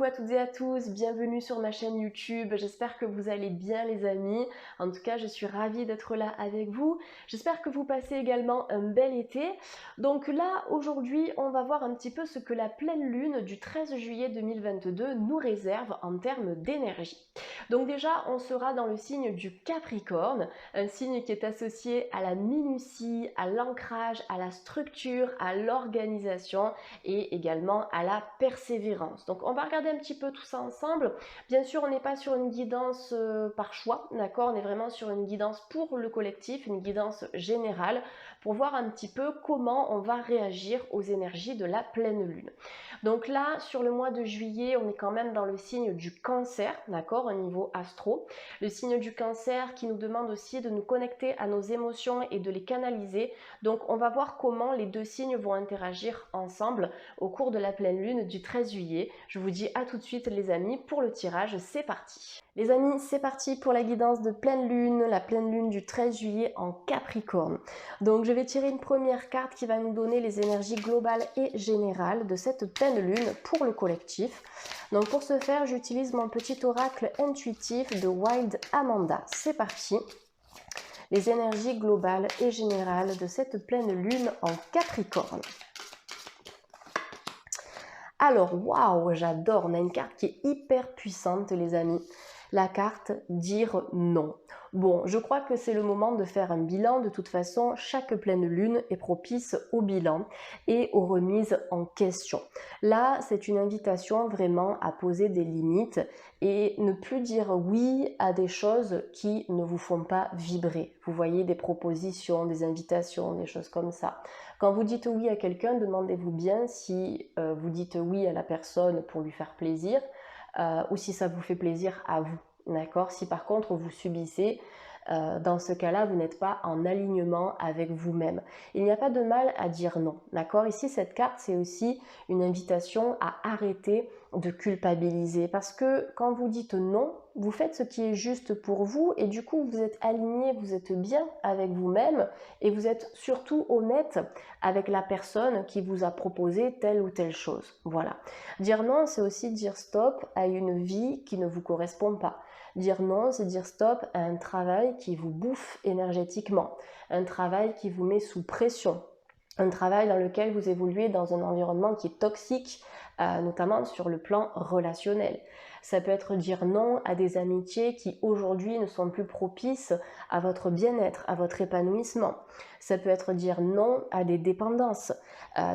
à toutes et à tous, bienvenue sur ma chaîne YouTube, j'espère que vous allez bien les amis, en tout cas je suis ravie d'être là avec vous, j'espère que vous passez également un bel été. Donc là aujourd'hui on va voir un petit peu ce que la pleine lune du 13 juillet 2022 nous réserve en termes d'énergie. Donc déjà on sera dans le signe du Capricorne, un signe qui est associé à la minutie, à l'ancrage, à la structure, à l'organisation et également à la persévérance. Donc on va regarder un petit peu tout ça ensemble. Bien sûr, on n'est pas sur une guidance par choix, d'accord? On est vraiment sur une guidance pour le collectif, une guidance générale pour voir un petit peu comment on va réagir aux énergies de la pleine lune. Donc là, sur le mois de juillet, on est quand même dans le signe du Cancer, d'accord, au niveau astro. Le signe du Cancer qui nous demande aussi de nous connecter à nos émotions et de les canaliser. Donc on va voir comment les deux signes vont interagir ensemble au cours de la pleine lune du 13 juillet. Je vous dis à tout de suite les amis pour le tirage, c'est parti. Les amis, c'est parti pour la guidance de pleine lune, la pleine lune du 13 juillet en Capricorne. Donc je vais tirer une première carte qui va nous donner les énergies globales et générales de cette pleine lune pour le collectif. Donc pour ce faire, j'utilise mon petit oracle intuitif de Wild Amanda. C'est parti. Les énergies globales et générales de cette pleine lune en Capricorne. Alors, waouh, j'adore, on a une carte qui est hyper puissante les amis. La carte dire non. Bon, je crois que c'est le moment de faire un bilan. De toute façon, chaque pleine lune est propice au bilan et aux remises en question. Là, c'est une invitation vraiment à poser des limites et ne plus dire oui à des choses qui ne vous font pas vibrer. Vous voyez, des propositions, des invitations, des choses comme ça. Quand vous dites oui à quelqu'un, demandez-vous bien si vous dites oui à la personne pour lui faire plaisir ou si ça vous fait plaisir à vous, d'accord? Si par contre vous subissez, dans ce cas-là, vous n'êtes pas en alignement avec vous-même. Il n'y a pas de mal à dire non, d'accord? Ici, cette carte, c'est aussi une invitation à arrêter de culpabiliser parce que quand vous dites non, vous faites ce qui est juste pour vous et du coup, vous êtes aligné, vous êtes bien avec vous-même et vous êtes surtout honnête avec la personne qui vous a proposé telle ou telle chose. Voilà. Dire non, c'est aussi dire stop à une vie qui ne vous correspond pas. Dire non, c'est dire stop à un travail qui vous bouffe énergétiquement, un travail qui vous met sous pression, un travail dans lequel vous évoluez dans un environnement qui est toxique, notamment sur le plan relationnel. Ça peut être dire non à des amitiés qui aujourd'hui ne sont plus propices à votre bien-être, à votre épanouissement. Ça peut être dire non à des dépendances,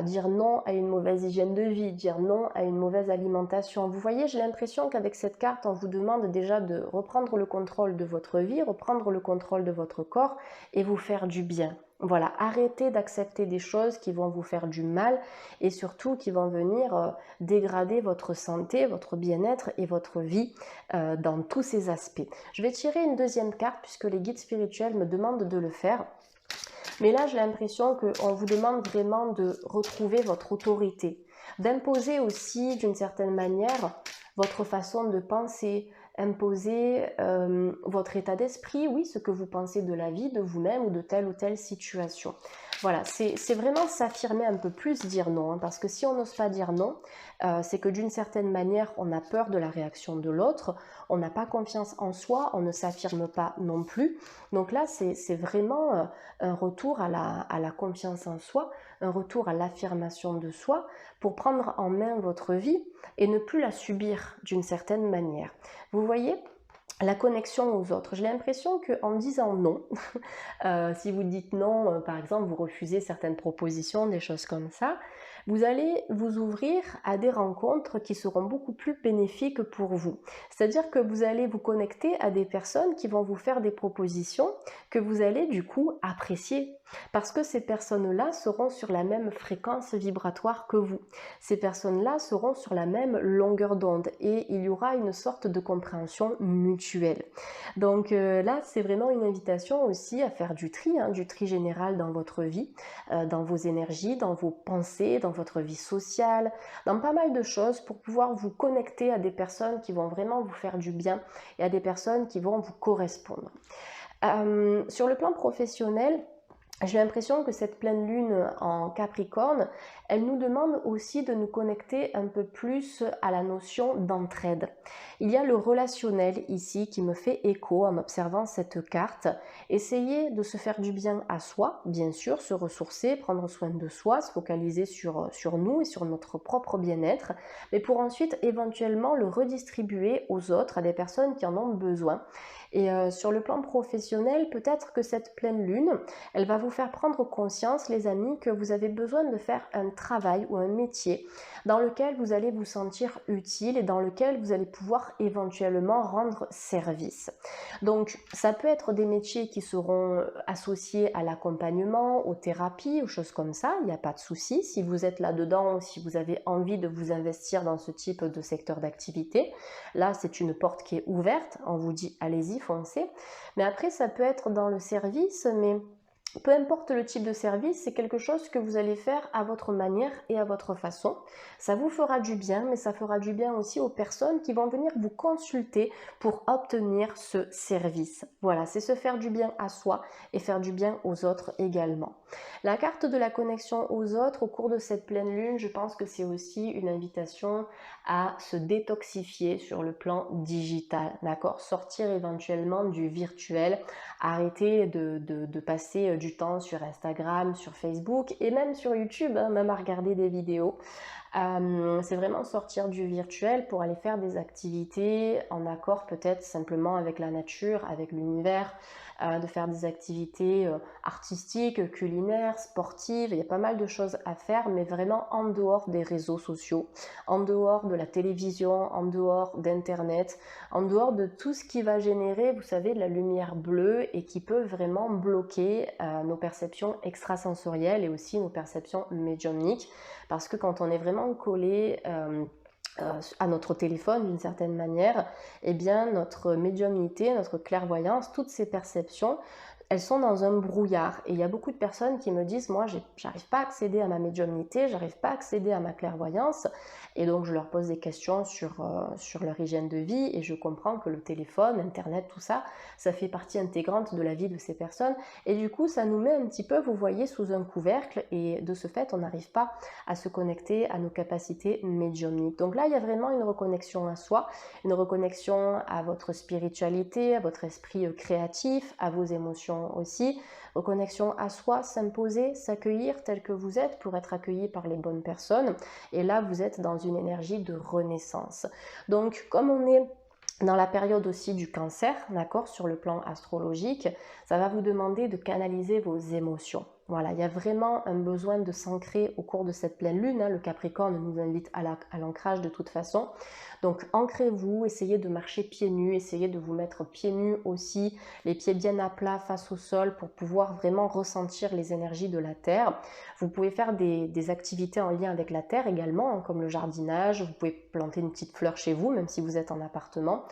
dire non à une mauvaise hygiène de vie, dire non à une mauvaise alimentation. Vous voyez, j'ai l'impression qu'avec cette carte, on vous demande déjà de reprendre le contrôle de votre vie, reprendre le contrôle de votre corps et vous faire du bien. Voilà, arrêtez d'accepter des choses qui vont vous faire du mal et surtout qui vont venir dégrader votre santé, votre bien-être et votre vie dans tous ces aspects. Je vais tirer une deuxième carte puisque les guides spirituels me demandent de le faire. Mais là, j'ai l'impression qu'on vous demande vraiment de retrouver votre autorité, d'imposer aussi d'une certaine manière votre façon de penser, imposer votre état d'esprit, oui, ce que vous pensez de la vie, de vous-même ou de telle ou telle situation. Voilà, c'est vraiment s'affirmer un peu plus, dire non, hein, parce que si on n'ose pas dire non, c'est que d'une certaine manière, on a peur de la réaction de l'autre, on n'a pas confiance en soi, on ne s'affirme pas non plus. Donc là, c'est vraiment un retour à la confiance en soi, un retour à l'affirmation de soi pour prendre en main votre vie et ne plus la subir d'une certaine manière. Vous voyez ? La connexion aux autres. J'ai l'impression qu'en disant non, si vous dites non, par exemple, vous refusez certaines propositions, des choses comme ça, vous allez vous ouvrir à des rencontres qui seront beaucoup plus bénéfiques pour vous. C'est-à-dire que vous allez vous connecter à des personnes qui vont vous faire des propositions que vous allez du coup apprécier. Parce que ces personnes-là seront sur la même fréquence vibratoire que vous. Ces personnes-là seront sur la même longueur d'onde et il y aura une sorte de compréhension mutuelle. Donc là, c'est vraiment une invitation aussi à faire du tri général dans votre vie, dans vos énergies, dans vos pensées, dans votre vie sociale, dans pas mal de choses pour pouvoir vous connecter à des personnes qui vont vraiment vous faire du bien et à des personnes qui vont vous correspondre. Sur le plan professionnel, j'ai l'impression que cette pleine lune en Capricorne, elle nous demande aussi de nous connecter un peu plus à la notion d'entraide. Il y a le relationnel ici qui me fait écho en observant cette carte. Essayer de se faire du bien à soi, bien sûr, se ressourcer, prendre soin de soi, se focaliser sur nous et sur notre propre bien-être, mais pour ensuite éventuellement le redistribuer aux autres, à des personnes qui en ont besoin. Et sur le plan professionnel, peut-être que cette pleine lune, elle va vous faire prendre conscience, les amis, que vous avez besoin de faire un travail ou un métier dans lequel vous allez vous sentir utile et dans lequel vous allez pouvoir éventuellement rendre service. Donc, ça peut être des métiers qui seront associés à l'accompagnement, aux thérapies, aux choses comme ça, il n'y a pas de souci. Si vous êtes là-dedans ou si vous avez envie de vous investir dans ce type de secteur d'activité, là, c'est une porte qui est ouverte, on vous dit allez-y, foncez. Mais après, ça peut être dans le service, mais peu importe le type de service, c'est quelque chose que vous allez faire à votre manière et à votre façon. Ça vous fera du bien, mais ça fera du bien aussi aux personnes qui vont venir vous consulter pour obtenir ce service. Voilà, c'est se faire du bien à soi et faire du bien aux autres également. La carte de la connexion aux autres au cours de cette pleine lune, je pense que c'est aussi une invitation à se détoxifier sur le plan digital, d'accord? Sortir éventuellement du virtuel, arrêter de passer du temps sur Instagram, sur Facebook et même sur YouTube, hein, même à regarder des vidéos. C'est vraiment sortir du virtuel pour aller faire des activités en accord peut-être simplement avec la nature, avec l'univers, de faire des activités artistiques, culinaires, sportives. Il y a pas mal de choses à faire, mais vraiment en dehors des réseaux sociaux, en dehors de la télévision, en dehors d'Internet, en dehors de tout ce qui va générer, vous savez, de la lumière bleue et qui peut vraiment bloquer nos perceptions extrasensorielles et aussi nos perceptions médiumniques. Parce que quand on est vraiment collé à notre téléphone d'une certaine manière, eh bien notre médiumnité, notre clairvoyance, toutes ces perceptions, elles sont dans un brouillard. Et il y a beaucoup de personnes qui me disent, moi, j'arrive pas à accéder à ma médiumnité, j'arrive pas à accéder à ma clairvoyance. Et donc, je leur pose des questions sur leur hygiène de vie et je comprends que le téléphone, Internet, tout ça, ça fait partie intégrante de la vie de ces personnes. Et du coup, ça nous met un petit peu, vous voyez, sous un couvercle et de ce fait, on n'arrive pas à se connecter à nos capacités médiumniques. Donc là, il y a vraiment une reconnexion à soi, une reconnexion à votre spiritualité, à votre esprit créatif, à vos émotions aussi, reconnexion à soi, s'imposer, s'accueillir tel que vous êtes pour être accueilli par les bonnes personnes. Et là, vous êtes dans une énergie de renaissance. Donc, comme on est dans la période aussi du cancer, d'accord, sur le plan astrologique, ça va vous demander de canaliser vos émotions. Voilà, il y a vraiment un besoin de s'ancrer au cours de cette pleine lune. Hein. Le Capricorne nous invite à l'ancrage de toute façon. Donc ancrez-vous, essayez de marcher pieds nus, essayez de vous mettre pieds nus aussi, les pieds bien à plat face au sol pour pouvoir vraiment ressentir les énergies de la terre. Vous pouvez faire des activités en lien avec la terre également, hein, comme le jardinage. Vous pouvez planter une petite fleur chez vous, même si vous êtes en appartement.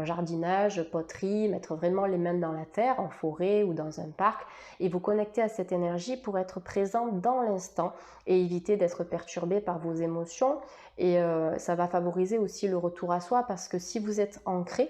Jardinage, poterie, mettre vraiment les mains dans la terre, en forêt ou dans un parc, et vous connecter à cette énergie pour être présent dans l'instant et éviter d'être perturbé par vos émotions. Et ça va favoriser aussi le retour à soi parce que si vous êtes ancré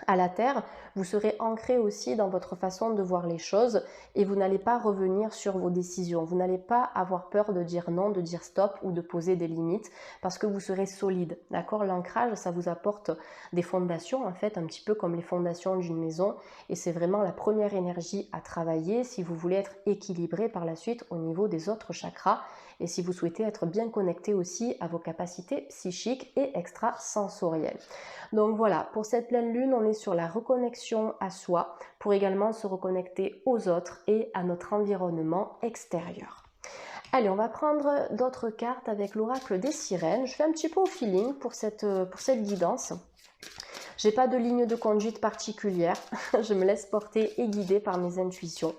à la terre, vous serez ancré aussi dans votre façon de voir les choses et vous n'allez pas revenir sur vos décisions. Vous n'allez pas avoir peur de dire non, de dire stop ou de poser des limites parce que vous serez solide. D'accord? L'ancrage, ça vous apporte des fondations en fait, un petit peu comme les fondations d'une maison et c'est vraiment la première énergie à travailler si vous voulez être équilibré par la suite au niveau des autres chakras et si vous souhaitez être bien connecté aussi à vos capacités psychiques et extrasensorielles. Donc voilà, pour cette pleine lune, on est sur la reconnexion à soi pour également se reconnecter aux autres et à notre environnement extérieur. Allez, on va prendre d'autres cartes avec l'oracle des sirènes. Je fais un petit peu au feeling pour cette guidance. J'ai pas de ligne de conduite particulière, je me laisse porter et guider par mes intuitions.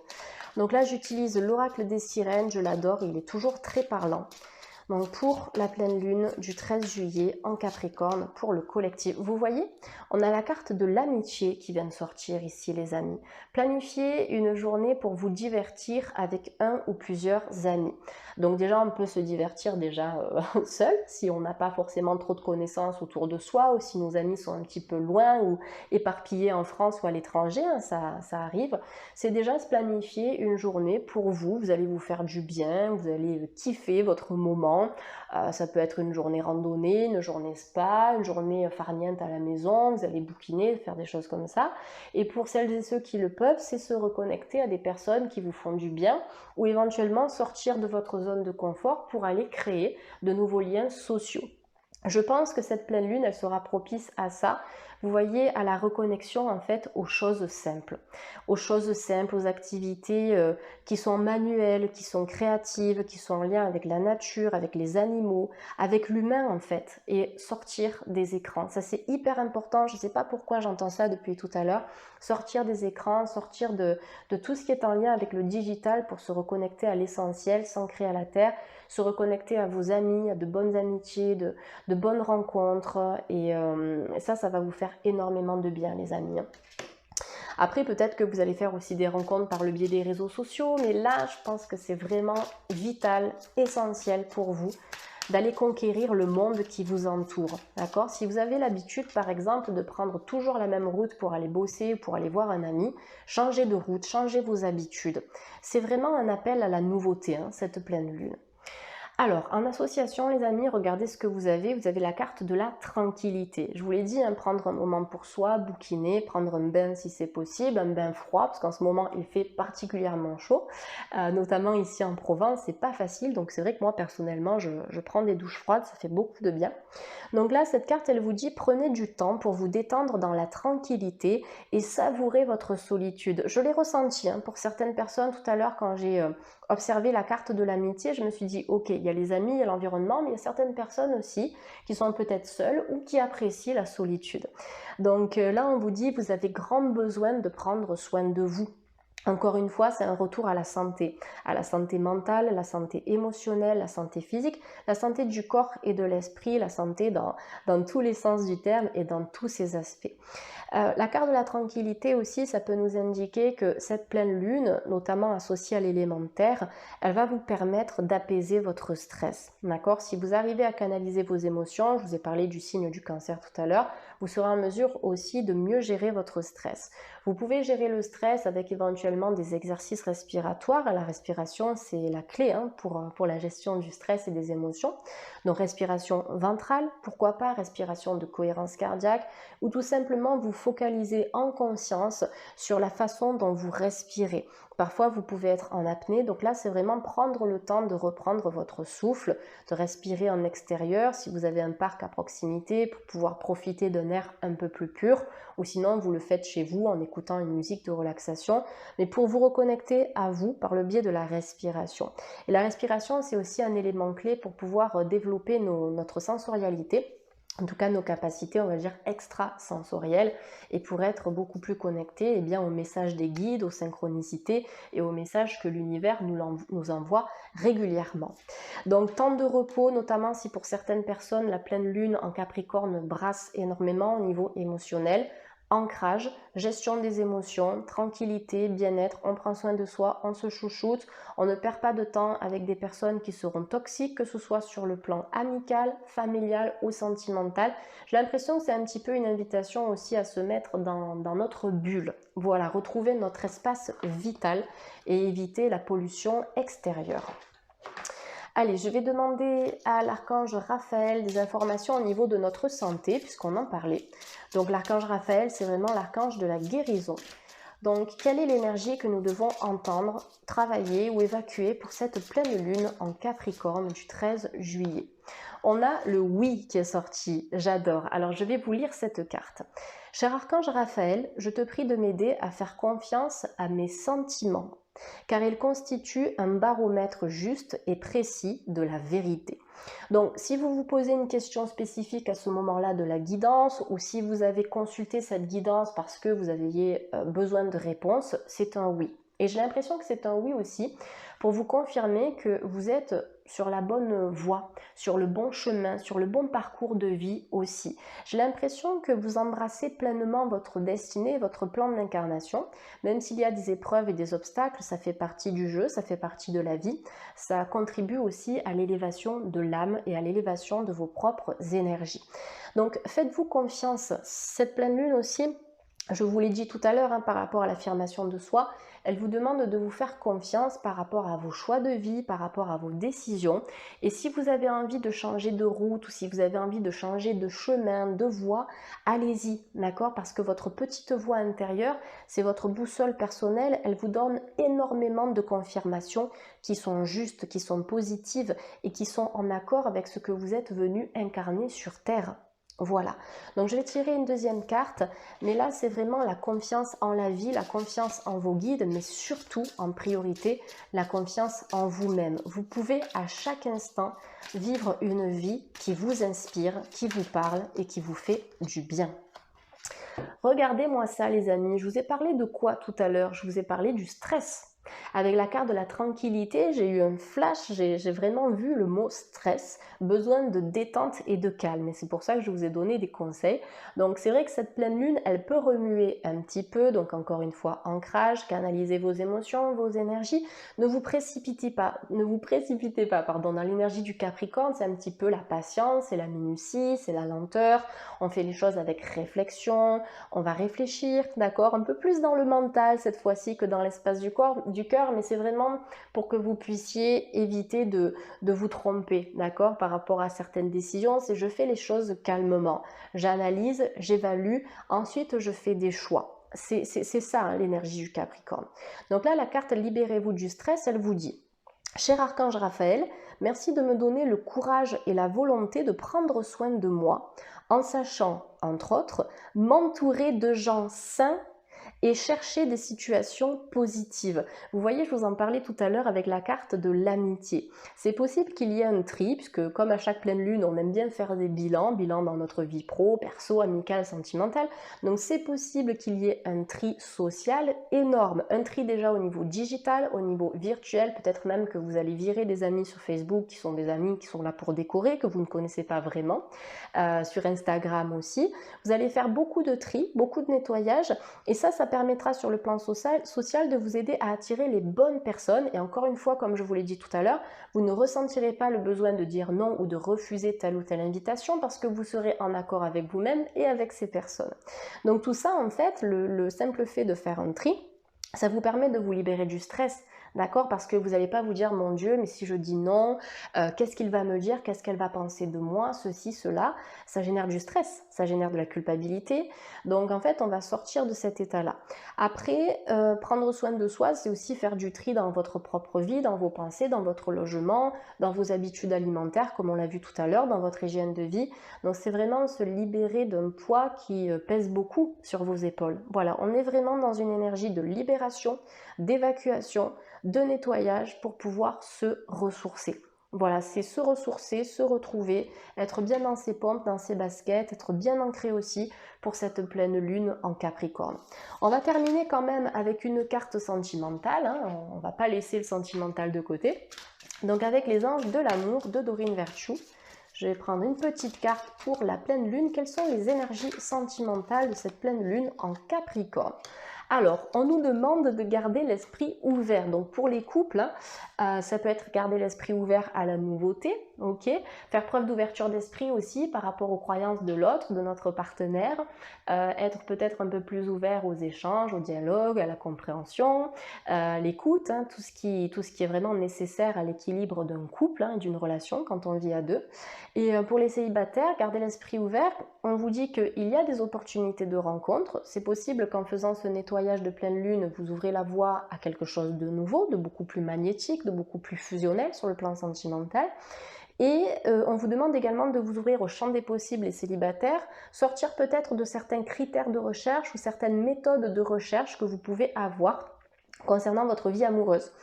Donc là, j'utilise l'oracle des sirènes, je l'adore, il est toujours très parlant. Donc pour la pleine lune du 13 juillet en Capricorne, pour le collectif, vous voyez, on a la carte de l'amitié qui vient de sortir ici les amis. Planifiez une journée pour vous divertir avec un ou plusieurs amis. Donc déjà on peut se divertir déjà seul si on n'a pas forcément trop de connaissances autour de soi ou si nos amis sont un petit peu loin ou éparpillés en France ou à l'étranger, hein, ça arrive. C'est déjà se planifier une journée pour vous, vous allez vous faire du bien, vous allez kiffer votre moment. Ça peut être une journée randonnée, une journée spa, une journée farniente à la maison, vous allez bouquiner, faire des choses comme ça. Et pour celles et ceux qui le peuvent, c'est se reconnecter à des personnes qui vous font du bien ou éventuellement sortir de votre zone de confort pour aller créer de nouveaux liens sociaux. Je pense que cette pleine lune, elle sera propice à ça. Vous voyez, à la reconnexion en fait aux choses simples, aux activités qui sont manuelles, qui sont créatives, qui sont en lien avec la nature, avec les animaux, avec l'humain en fait, et sortir des écrans. Ça c'est hyper important, je ne sais pas pourquoi j'entends ça depuis tout à l'heure, sortir des écrans, sortir de tout ce qui est en lien avec le digital pour se reconnecter à l'essentiel, s'ancrer à la terre, se reconnecter à vos amis, à de bonnes amitiés, de bonnes rencontres et ça va vous faire énormément de bien les amis. Après peut-être que vous allez faire aussi des rencontres par le biais des réseaux sociaux, mais là je pense que c'est vraiment vital, essentiel pour vous d'aller conquérir le monde qui vous entoure, d'accord? Si vous avez l'habitude par exemple de prendre toujours la même route pour aller bosser ou pour aller voir un ami, changez de route, changez vos habitudes. C'est vraiment un appel à la nouveauté, hein, cette pleine lune. Alors, en association, les amis, regardez ce que vous avez. Vous avez la carte de la tranquillité. Je vous l'ai dit, hein, prendre un moment pour soi, bouquiner, prendre un bain si c'est possible, un bain froid, parce qu'en ce moment, il fait particulièrement chaud, notamment ici en Provence, c'est pas facile. Donc, c'est vrai que moi, personnellement, je prends des douches froides, ça fait beaucoup de bien. Donc là, cette carte, elle vous dit, prenez du temps pour vous détendre dans la tranquillité et savourer votre solitude. Je l'ai ressenti hein, pour certaines personnes tout à l'heure quand j'ai observé la carte de l'amitié, je me suis dit, ok, il y a les amis, il y a l'environnement, mais il y a certaines personnes aussi qui sont peut-être seules ou qui apprécient la solitude. Donc là, on vous dit, vous avez grand besoin de prendre soin de vous. Encore une fois, c'est un retour à la santé mentale, la santé émotionnelle, la santé physique, la santé du corps et de l'esprit, la santé dans tous les sens du terme et dans tous ses aspects. La carte de la tranquillité aussi, ça peut nous indiquer que cette pleine lune, notamment associée à l'élémentaire, elle va vous permettre d'apaiser votre stress. D'accord? Si vous arrivez à canaliser vos émotions, je vous ai parlé du signe du cancer tout à l'heure, vous serez en mesure aussi de mieux gérer votre stress. Vous pouvez gérer le stress avec éventuellement des exercices respiratoires. La respiration, c'est la clé hein, pour la gestion du stress et des émotions. Donc respiration ventrale, pourquoi pas respiration de cohérence cardiaque, ou tout simplement vous focaliser en conscience sur la façon dont vous respirez. Parfois, vous pouvez être en apnée, donc là, c'est vraiment prendre le temps de reprendre votre souffle, de respirer en extérieur, si vous avez un parc à proximité, pour pouvoir profiter d'un air un peu plus pur, ou sinon, vous le faites chez vous en écoutant une musique de relaxation, mais pour vous reconnecter à vous par le biais de la respiration. Et la respiration, c'est aussi un élément clé pour pouvoir développer notre sensorialité, en tout cas nos capacités, on va dire, extrasensorielles, et pour être beaucoup plus connectés aux messages des guides, aux synchronicités et aux messages que l'univers nous envoie régulièrement. Donc temps de repos, notamment si pour certaines personnes la pleine lune en Capricorne brasse énormément au niveau émotionnel, ancrage, gestion des émotions, tranquillité, bien-être, on prend soin de soi, on se chouchoute, on ne perd pas de temps avec des personnes qui seront toxiques, que ce soit sur le plan amical, familial ou sentimental. J'ai l'impression que c'est un petit peu une invitation aussi à se mettre dans notre bulle. Voilà, retrouver notre espace vital et éviter la pollution extérieure. Allez, je vais demander à l'archange Raphaël des informations au niveau de notre santé, puisqu'on en parlait. Donc l'archange Raphaël, c'est vraiment l'archange de la guérison. Donc, quelle est l'énergie que nous devons entendre, travailler ou évacuer pour cette pleine lune en Capricorne du 13 juillet? On a le oui qui est sorti, j'adore. Alors, je vais vous lire cette carte. Cher archange Raphaël, je te prie de m'aider à faire confiance à mes sentiments, car ils constituent un baromètre juste et précis de la vérité. Donc, si vous vous posez une question spécifique à ce moment-là de la guidance, ou si vous avez consulté cette guidance parce que vous aviez besoin de réponses, c'est un oui. Et j'ai l'impression que c'est un oui aussi pour vous confirmer que vous êtes sur la bonne voie, sur le bon chemin, sur le bon parcours de vie aussi. J'ai l'impression que vous embrassez pleinement votre destinée, votre plan d'incarnation, même s'il y a des épreuves et des obstacles, ça fait partie du jeu, ça fait partie de la vie, ça contribue aussi à l'élévation de l'âme et à l'élévation de vos propres énergies. Donc faites-vous confiance, cette pleine lune aussi, je vous l'ai dit tout à l'heure, par rapport à l'affirmation de soi, elle vous demande de vous faire confiance par rapport à vos choix de vie, par rapport à vos décisions. Et si vous avez envie de changer de route ou si vous avez envie de changer de chemin, de voie, allez-y, d'accord? Parce que votre petite voix intérieure, c'est votre boussole personnelle, elle vous donne énormément de confirmations qui sont justes, qui sont positives et qui sont en accord avec ce que vous êtes venu incarner sur Terre. Voilà, donc je vais tirer une deuxième carte, mais là c'est vraiment la confiance en la vie, la confiance en vos guides, mais surtout en priorité la confiance en vous-même. Vous pouvez à chaque instant vivre une vie qui vous inspire, qui vous parle et qui vous fait du bien. Regardez-moi ça les amis, je vous ai parlé de quoi tout à l'heure? Je vous ai parlé du stress. Avec la carte de la tranquillité, j'ai eu un flash, j'ai vraiment vu le mot stress, besoin de détente et de calme. Et c'est pour ça que je vous ai donné des conseils. Donc c'est vrai que cette pleine lune, elle peut remuer un petit peu. Donc encore une fois, ancrage, canalisez vos émotions, vos énergies. Ne vous précipitez pas, pardon, dans l'énergie du Capricorne, c'est un petit peu la patience, c'est la minutie, c'est la lenteur. On fait les choses avec réflexion, on va réfléchir, d'accord, un peu plus dans le mental cette fois-ci que dans l'espace du cœur, mais c'est vraiment pour que vous puissiez éviter de vous tromper, d'accord, par rapport à certaines décisions. C'est je fais les choses calmement, j'analyse, j'évalue, ensuite je fais des choix. C'est ça hein, l'énergie du Capricorne. Donc là, la carte Libérez-vous du stress, elle vous dit: Cher Archange Raphaël, merci de me donner le courage et la volonté de prendre soin de moi, en sachant, entre autres, m'entourer de gens sains et chercher des situations positives. Vous voyez, je vous en parlais tout à l'heure avec la carte de l'amitié. C'est possible qu'il y ait un tri, puisque comme à chaque pleine lune, on aime bien faire des bilans dans notre vie pro, perso, amicale, sentimentale. Donc c'est possible qu'il y ait un tri social énorme. Un tri déjà au niveau digital, au niveau virtuel, peut-être même que vous allez virer des amis sur Facebook qui sont des amis qui sont là pour décorer, que vous ne connaissez pas vraiment. Sur Instagram aussi. Vous allez faire beaucoup de tri, beaucoup de nettoyage, et ça permettra sur le plan social de vous aider à attirer les bonnes personnes. Et encore une fois, comme je vous l'ai dit tout à l'heure, vous ne ressentirez pas le besoin de dire non ou de refuser telle ou telle invitation parce que vous serez en accord avec vous-même et avec ces personnes. Donc tout ça, en fait, le simple fait de faire un tri, ça vous permet de vous libérer du stress, d'accord? Parce que vous n'allez pas vous dire, mon Dieu, mais si je dis non, qu'est-ce qu'il va me dire? Qu'est-ce qu'elle va penser de moi? Ceci, cela, ça génère du stress, ça génère de la culpabilité. Donc en fait, on va sortir de cet état-là. Après, prendre soin de soi, c'est aussi faire du tri dans votre propre vie, dans vos pensées, dans votre logement, dans vos habitudes alimentaires, comme on l'a vu tout à l'heure, dans votre hygiène de vie. Donc c'est vraiment se libérer d'un poids qui pèse beaucoup sur vos épaules. Voilà, on est vraiment dans une énergie de libération, d'évacuation, de nettoyage pour pouvoir se ressourcer. Voilà, c'est se ressourcer, se retrouver, être bien dans ses pompes, dans ses baskets, être bien ancré aussi pour cette pleine lune en Capricorne. On va terminer quand même avec une carte sentimentale, hein. On ne va pas laisser le sentimental de côté. Donc avec les anges de l'amour de Doreen Virtue, je vais prendre une petite carte pour la pleine lune. Quelles sont les énergies sentimentales de cette pleine lune en Capricorne? Alors, on nous demande de garder l'esprit ouvert. Donc pour les couples, ça peut être garder l'esprit ouvert à la nouveauté, ok? Faire preuve d'ouverture d'esprit aussi par rapport aux croyances de l'autre, de notre partenaire. Être peut-être un peu plus ouvert aux échanges, au dialogue, à la compréhension, l'écoute, hein, tout ce qui est vraiment nécessaire à l'équilibre d'un couple, hein, d'une relation quand on vit à deux. Et pour les célibataires, garder l'esprit ouvert, on vous dit qu'il y a des opportunités de rencontre. C'est possible qu'en faisant ce nettoyage de pleine lune, vous ouvrez la voie à quelque chose de nouveau, de beaucoup plus magnétique, de beaucoup plus fusionnel sur le plan sentimental. Et on vous demande également de vous ouvrir au champ des possibles, les célibataires, sortir peut-être de certains critères de recherche ou certaines méthodes de recherche que vous pouvez avoir concernant votre vie amoureuse.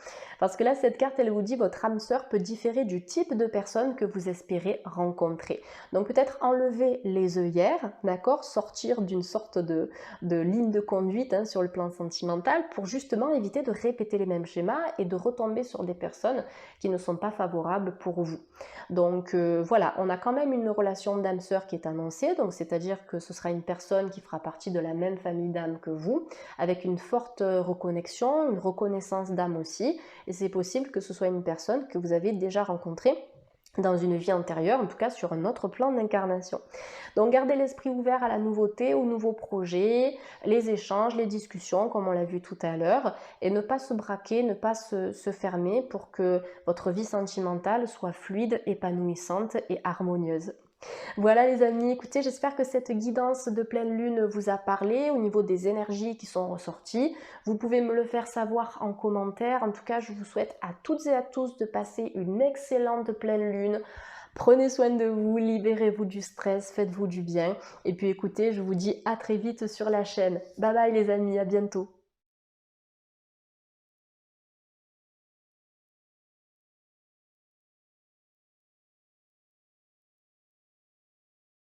Parce que là, cette carte, elle vous dit votre âme sœur peut différer du type de personne que vous espérez rencontrer. Donc peut-être enlever les œillères, d'accord, sortir d'une sorte de ligne de conduite hein, sur le plan sentimental pour justement éviter de répéter les mêmes schémas et de retomber sur des personnes qui ne sont pas favorables pour vous. Donc voilà, on a quand même une relation d'âme sœur qui est annoncée, donc c'est-à-dire que ce sera une personne qui fera partie de la même famille d'âme que vous, avec une forte reconnexion, une reconnaissance d'âme aussi, et c'est possible que ce soit une personne que vous avez déjà rencontrée dans une vie antérieure, en tout cas sur un autre plan d'incarnation. Donc gardez l'esprit ouvert à la nouveauté, aux nouveaux projets, les échanges, les discussions, comme on l'a vu tout à l'heure, et ne pas se braquer, ne pas se fermer pour que votre vie sentimentale soit fluide, épanouissante et harmonieuse. Voilà les amis, écoutez, j'espère que cette guidance de pleine lune vous a parlé au niveau des énergies qui sont ressorties. Vous pouvez me le faire savoir en commentaire. En tout cas, je vous souhaite à toutes et à tous de passer une excellente pleine lune. Prenez soin de vous, libérez-vous du stress, faites-vous du bien. Et puis écoutez, je vous dis à très vite sur la chaîne. Bye bye les amis, à bientôt.